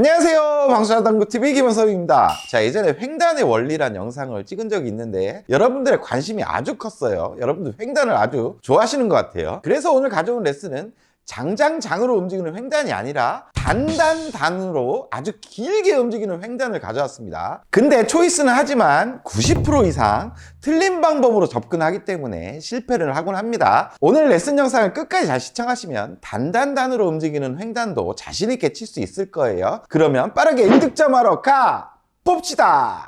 안녕하세요, 방수하당구TV 김원섭입니다. 자, 예전에 횡단의 원리란 영상을 찍은 적이 있는데 여러분들의 관심이 아주 컸어요. 여러분들 횡단을 아주 좋아하시는 것 같아요. 그래서 오늘 가져온 레슨은 장장장으로 움직이는 횡단이 아니라 단단단으로 아주 길게 움직이는 횡단을 가져왔습니다. 근데 초이스는 하지만 90% 이상 틀린 방법으로 접근하기 때문에 실패를 하곤 합니다. 오늘 레슨 영상을 끝까지 잘 시청하시면 단단단으로 움직이는 횡단도 자신 있게 칠 수 있을 거예요. 그러면 빠르게 1득점하러 가 봅시다.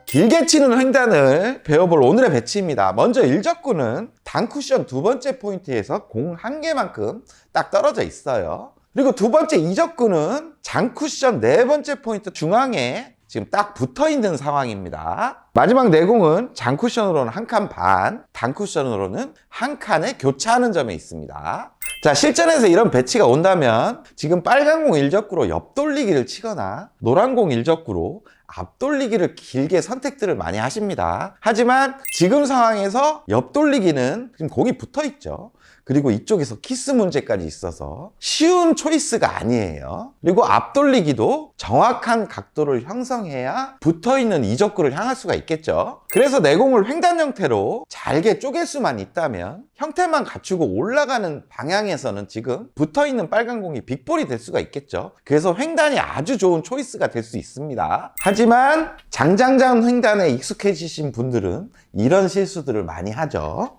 길게 치는 횡단을 배워볼 오늘의 배치입니다. 먼저 1적구는 단쿠션 두 번째 포인트에서 공 한 개만큼 딱 떨어져 있어요. 그리고 두 번째 2적구는 장쿠션 네 번째 포인트 중앙에 지금 딱 붙어 있는 상황입니다. 마지막 네 공은 장쿠션으로는 한 칸 반, 단쿠션으로는 한 칸에 교차하는 점에 있습니다. 자, 실전에서 이런 배치가 온다면 지금 빨간 공 1적구로 옆돌리기를 치거나 노란 공 1적구로 앞돌리기를 길게 선택들을 많이 하십니다. 하지만 지금 상황에서 옆돌리기는 지금 공이 붙어 있죠. 그리고 이쪽에서 키스 문제까지 있어서 쉬운 초이스가 아니에요. 그리고 앞돌리기도 정확한 각도를 형성해야 붙어있는 이적구를 향할 수가 있겠죠. 그래서 내공을 횡단 형태로 잘게 쪼갤 수만 있다면 형태만 갖추고 올라가는 방향에서는 지금 붙어있는 빨간 공이 빅볼이 될 수가 있겠죠. 그래서 횡단이 아주 좋은 초이스가 될 수 있습니다. 하지만 장장장 횡단에 익숙해지신 분들은 이런 실수들을 많이 하죠.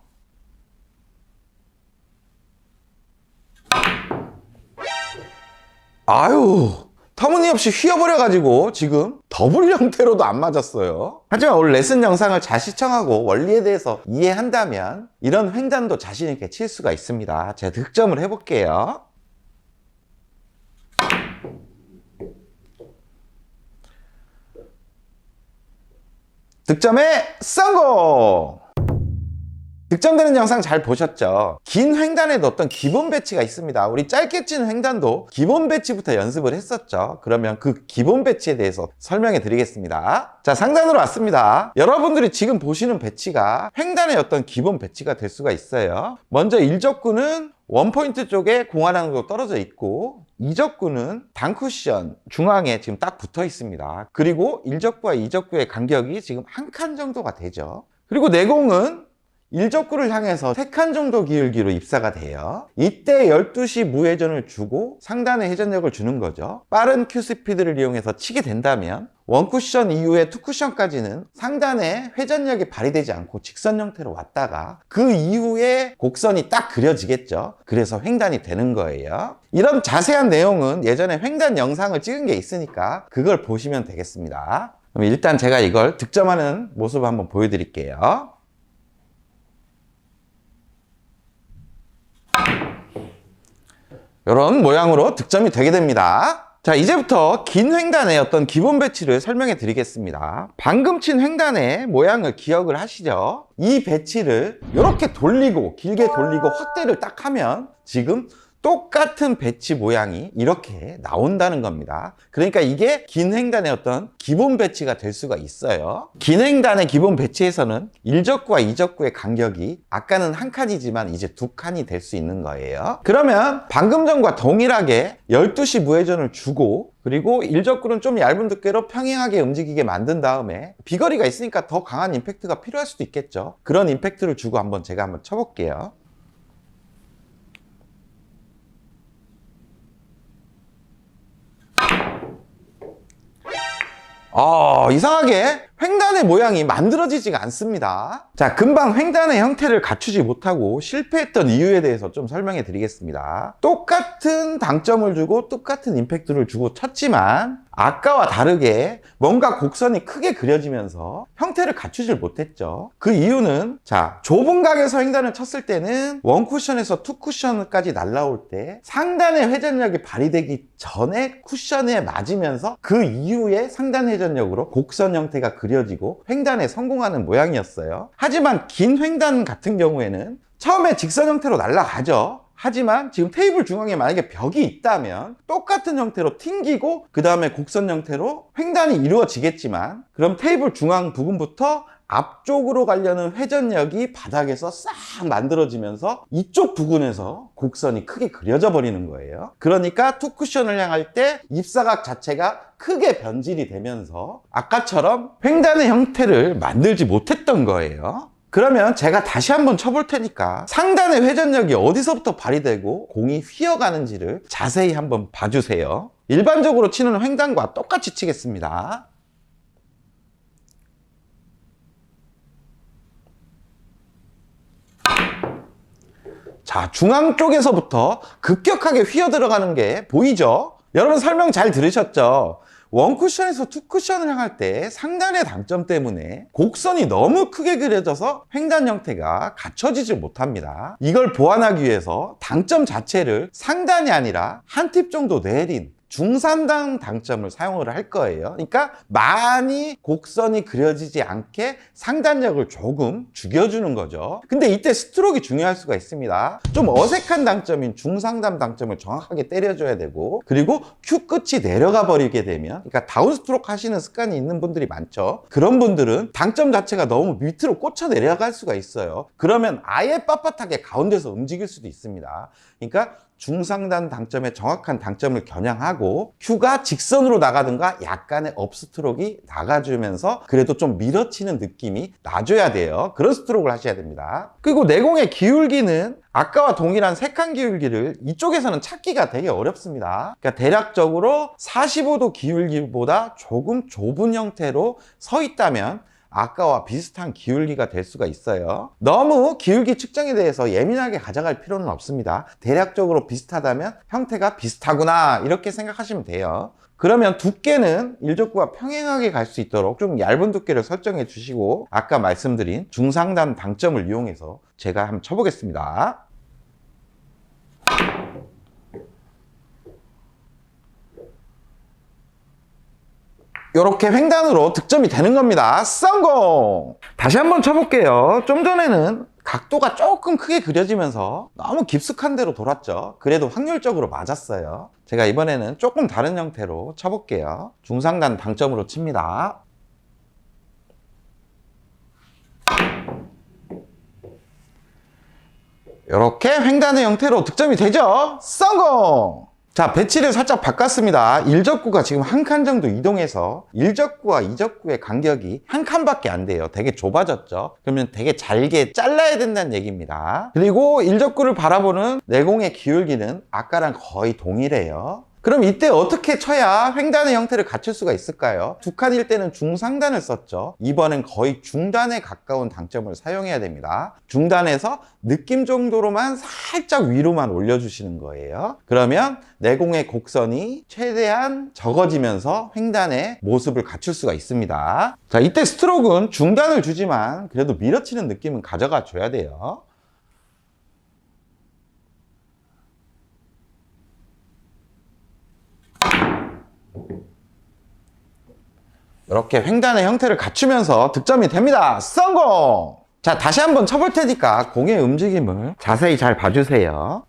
아유, 터무니없이 휘어버려가지고 지금 더블 형태로도 안 맞았어요. 하지만 오늘 레슨 영상을 잘 시청하고 원리에 대해서 이해한다면 이런 횡단도 자신 있게 칠 수가 있습니다. 제가 득점을 해볼게요. 득점에 성공! 득점되는 영상 잘 보셨죠? 긴 횡단에도 어떤 기본 배치가 있습니다. 우리 짧게 치는 횡단도 기본 배치부터 연습을 했었죠. 그러면 그 기본 배치에 대해서 설명해 드리겠습니다. 자, 상단으로 왔습니다. 여러분들이 지금 보시는 배치가 횡단의 어떤 기본 배치가 될 수가 있어요. 먼저 1적구는 원포인트 쪽에 공 하나 정도 떨어져 있고 2적구는 단쿠션 중앙에 지금 딱 붙어 있습니다. 그리고 1적구와 2적구의 간격이 지금 한 칸 정도가 되죠. 그리고 내공은 1적구를 향해서 3칸 정도 기울기로 입사가 돼요. 이때 12시 무회전을 주고 상단에 회전력을 주는 거죠. 빠른 큐스피드를 이용해서 치게 된다면 원쿠션 이후에 투쿠션까지는 상단에 회전력이 발휘되지 않고 직선 형태로 왔다가 그 이후에 곡선이 딱 그려지겠죠. 그래서 횡단이 되는 거예요. 이런 자세한 내용은 예전에 횡단 영상을 찍은 게 있으니까 그걸 보시면 되겠습니다. 그럼 일단 제가 이걸 득점하는 모습을 한번 보여드릴게요. 이런 모양으로 득점이 되게 됩니다. 자, 이제부터 긴 횡단의 어떤 기본 배치를 설명해 드리겠습니다. 방금 친 횡단의 모양을 기억을 하시죠? 이 배치를 이렇게 돌리고 길게 돌리고 확대를 딱 하면 지금 똑같은 배치 모양이 이렇게 나온다는 겁니다. 그러니까 이게 긴 횡단의 어떤 기본 배치가 될 수가 있어요. 긴 횡단의 기본 배치에서는 1적구와 2적구의 간격이 아까는 한 칸이지만 이제 두 칸이 될 수 있는 거예요. 그러면 방금 전과 동일하게 12시 무회전을 주고 그리고 1적구는 좀 얇은 두께로 평행하게 움직이게 만든 다음에 비거리가 있으니까 더 강한 임팩트가 필요할 수도 있겠죠. 그런 임팩트를 주고 제가 한번 쳐볼게요. 이상하게 횡단의 모양이 만들어지지가 않습니다. 자, 금방 횡단의 형태를 갖추지 못하고 실패했던 이유에 대해서 좀 설명해 드리겠습니다. 똑같은 당점을 주고 똑같은 임팩트를 주고 쳤지만 아까와 다르게 뭔가 곡선이 크게 그려지면서 형태를 갖추질 못했죠. 그 이유는 자, 좁은 각에서 횡단을 쳤을 때는 원쿠션에서 투쿠션까지 날라올 때 상단의 회전력이 발휘되기 전에 쿠션에 맞으면서 그 이후에 상단 회전력으로 곡선 형태가 그려지고 횡단에 성공하는 모양이었어요. 하지만 긴 횡단 같은 경우에는 처음에 직선 형태로 날아가죠. 하지만 지금 테이블 중앙에 만약에 벽이 있다면 똑같은 형태로 튕기고 그 다음에 곡선 형태로 횡단이 이루어지겠지만 그럼 테이블 중앙 부분부터 앞쪽으로 가려는 회전력이 바닥에서 싹 만들어지면서 이쪽 부근에서 곡선이 크게 그려져 버리는 거예요. 그러니까 투 쿠션을 향할 때 입사각 자체가 크게 변질이 되면서 아까처럼 횡단의 형태를 만들지 못했던 거예요. 그러면 제가 다시 한번 쳐볼 테니까 상단의 회전력이 어디서부터 발휘되고 공이 휘어가는지를 자세히 한번 봐주세요. 일반적으로 치는 횡단과 똑같이 치겠습니다. 자, 중앙 쪽에서부터 급격하게 휘어 들어가는 게 보이죠? 여러분 설명 잘 들으셨죠? 원쿠션에서 투쿠션을 향할 때 상단의 당점 때문에 곡선이 너무 크게 그려져서 횡단 형태가 갖춰지지 못합니다. 이걸 보완하기 위해서 당점 자체를 상단이 아니라 한 팁 정도 내린 중상단 당점을 사용을 할 거예요. 그러니까 많이 곡선이 그려지지 않게 상단력을 조금 죽여주는 거죠. 근데 이때 스트로크가 중요할 수가 있습니다. 좀 어색한 당점인 중상단 당점을 정확하게 때려줘야 되고, 그리고 큐 끝이 내려가 버리게 되면, 그러니까 다운 스트로크 하시는 습관이 있는 분들이 많죠. 그런 분들은 당점 자체가 너무 밑으로 꽂혀 내려갈 수가 있어요. 그러면 아예 빳빳하게 가운데서 움직일 수도 있습니다. 그러니까 중상단 당점의 정확한 당점을 겨냥하고 큐가 직선으로 나가든가 약간의 업스트로크가 나가주면서 그래도 좀 밀어치는 느낌이 나줘야 돼요. 그런 스트로크를 하셔야 됩니다. 그리고 내공의 기울기는 아까와 동일한 세칸 기울기를 이쪽에서는 찾기가 되게 어렵습니다. 그러니까 대략적으로 45도 기울기보다 조금 좁은 형태로 서 있다면 아까와 비슷한 기울기가 될 수가 있어요. 너무 기울기 측정에 대해서 예민하게 가져갈 필요는 없습니다. 대략적으로 비슷하다면 형태가 비슷하구나 이렇게 생각하시면 돼요. 그러면 두께는 일족구가 평행하게 갈 수 있도록 좀 얇은 두께를 설정해 주시고, 아까 말씀드린 중상단 당점을 이용해서 제가 한번 쳐보겠습니다. 이렇게 횡단으로 득점이 되는 겁니다. 성공! 다시 한번 쳐볼게요. 좀 전에는 각도가 조금 크게 그려지면서 너무 깊숙한 데로 돌았죠. 그래도 확률적으로 맞았어요. 제가 이번에는 조금 다른 형태로 쳐볼게요. 중상단 당점으로 칩니다. 이렇게 횡단의 형태로 득점이 되죠. 성공! 자, 배치를 살짝 바꿨습니다. 1적구가 지금 한 칸 정도 이동해서 1적구와 2적구의 간격이 한 칸밖에 안 돼요. 되게 좁아졌죠. 그러면 되게 잘게 잘라야 된다는 얘기입니다. 그리고 1적구를 바라보는 내공의 기울기는 아까랑 거의 동일해요. 그럼 이때 어떻게 쳐야 횡단의 형태를 갖출 수가 있을까요? 두 칸일 때는 중상단을 썼죠. 이번엔 거의 중단에 가까운 당점을 사용해야 됩니다. 중단에서 느낌 정도로만 살짝 위로만 올려주시는 거예요. 그러면 내공의 곡선이 최대한 적어지면서 횡단의 모습을 갖출 수가 있습니다. 자, 이때 스트로크는 중단을 주지만 그래도 밀어치는 느낌은 가져가 줘야 돼요. 이렇게 횡단의 형태를 갖추면서 득점이 됩니다. 성공! 자, 다시 한번 쳐볼 테니까 공의 움직임을 자세히 잘 봐주세요.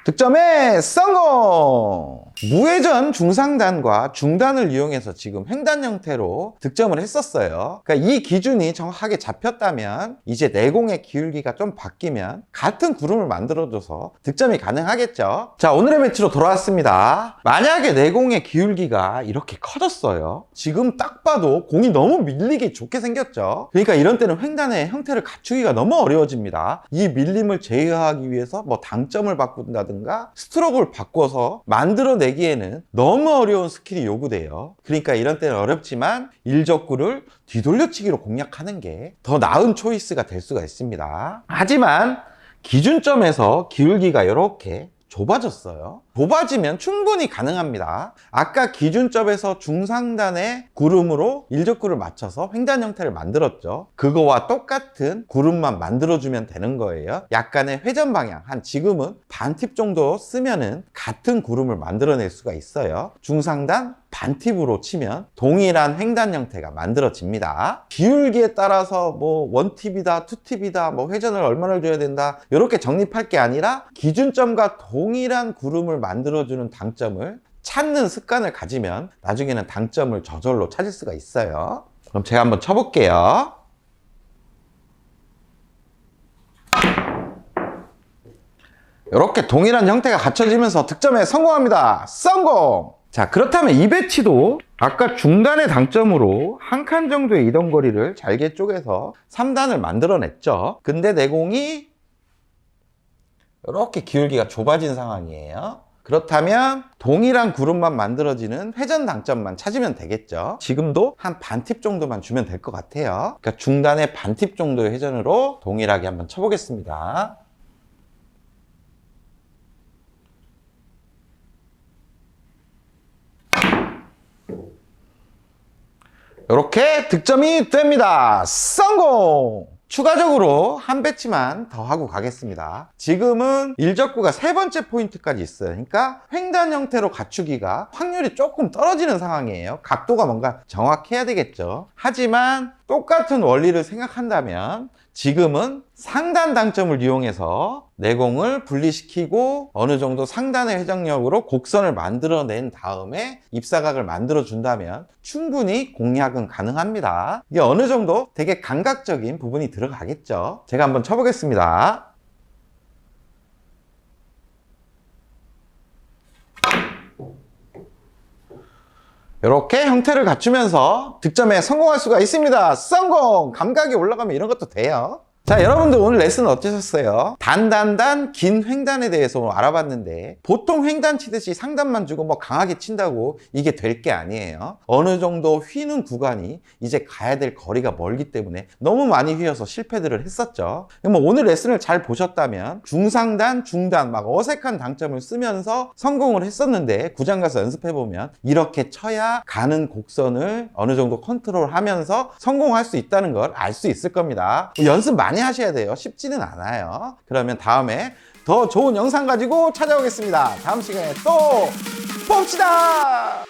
득점에 성공! 무회전 중상단과 중단을 이용해서 지금 횡단 형태로 득점을 했었어요. 그러니까 이 기준이 정확하게 잡혔다면 이제 내공의 기울기가 좀 바뀌면 같은 구름을 만들어줘서 득점이 가능하겠죠. 자, 오늘의 매치로 돌아왔습니다. 만약에 내공의 기울기가 이렇게 커졌어요. 지금 딱 봐도 공이 너무 밀리기 좋게 생겼죠. 그러니까 이런 때는 횡단의 형태를 갖추기가 너무 어려워집니다. 이 밀림을 제어하기 위해서 뭐 당점을 바꾼다든가 스트로크를 바꿔서 만들어내기에는 너무 어려운 스킬이 요구돼요. 그러니까 이런 때는 어렵지만 1적구를 뒤돌려치기로 공략하는 게 더 나은 초이스가 될 수가 있습니다. 하지만 기준점에서 기울기가 이렇게 좁아졌어요. 좁아지면 충분히 가능합니다. 아까 기준점에서 중상단의 구름으로 1적구를 맞춰서 횡단 형태를 만들었죠. 그거와 똑같은 구름만 만들어주면 되는 거예요. 약간의 회전 방향, 한 지금은 반 팁 정도 쓰면은 같은 구름을 만들어낼 수가 있어요. 중상단, 반팁으로 치면 동일한 횡단 형태가 만들어집니다. 기울기에 따라서 뭐 1팁이다, 2팁이다, 뭐 회전을 얼마나 줘야 된다 이렇게 정립할 게 아니라 기준점과 동일한 구름을 만들어주는 당점을 찾는 습관을 가지면 나중에는 당점을 저절로 찾을 수가 있어요. 그럼 제가 한번 쳐볼게요. 이렇게 동일한 형태가 갖춰지면서 득점에 성공합니다. 성공! 자, 그렇다면 이 배치도 아까 중단의 당점으로 한 칸 정도의 이동 거리를 잘게 쪼개서 3단을 만들어냈죠. 근데 내공이 이렇게 기울기가 좁아진 상황이에요. 그렇다면 동일한 구름만 만들어지는 회전 당점만 찾으면 되겠죠. 지금도 한 반팁 정도만 주면 될 것 같아요. 그러니까 중단의 반팁 정도의 회전으로 동일하게 한번 쳐보겠습니다. 이렇게 득점이 됩니다. 성공! 추가적으로 한 배치만 더 하고 가겠습니다. 지금은 일적구가 세 번째 포인트까지 있어요. 그러니까 횡단 형태로 갖추기가 확률이 조금 떨어지는 상황이에요. 각도가 뭔가 정확해야 되겠죠. 하지만 똑같은 원리를 생각한다면 지금은 상단 당점을 이용해서 내공을 분리시키고 어느 정도 상단의 회전력으로 곡선을 만들어낸 다음에 입사각을 만들어 준다면 충분히 공략은 가능합니다. 이게 어느 정도 되게 감각적인 부분이 들어가겠죠. 제가 한번 쳐보겠습니다. 이렇게 형태를 갖추면서 득점에 성공할 수가 있습니다. 성공! 감각이 올라가면 이런 것도 돼요. 자, 여러분들 오늘 레슨 어떠셨어요? 단단단 긴 횡단에 대해서 알아봤는데 보통 횡단 치듯이 상단만 주고 뭐 강하게 친다고 이게 될 게 아니에요. 어느 정도 휘는 구간이 이제 가야 될 거리가 멀기 때문에 너무 많이 휘어서 실패들을 했었죠. 뭐 오늘 레슨을 잘 보셨다면 중상단, 중단 막 어색한 당점을 쓰면서 성공을 했었는데 구장 가서 연습해보면 이렇게 쳐야 가는 곡선을 어느 정도 컨트롤하면서 성공할 수 있다는 걸 알 수 있을 겁니다. 연습 많이 하셔야 돼요. 쉽지는 않아요. 그러면 다음에 더 좋은 영상 가지고 찾아오겠습니다. 다음 시간에 또 봅시다!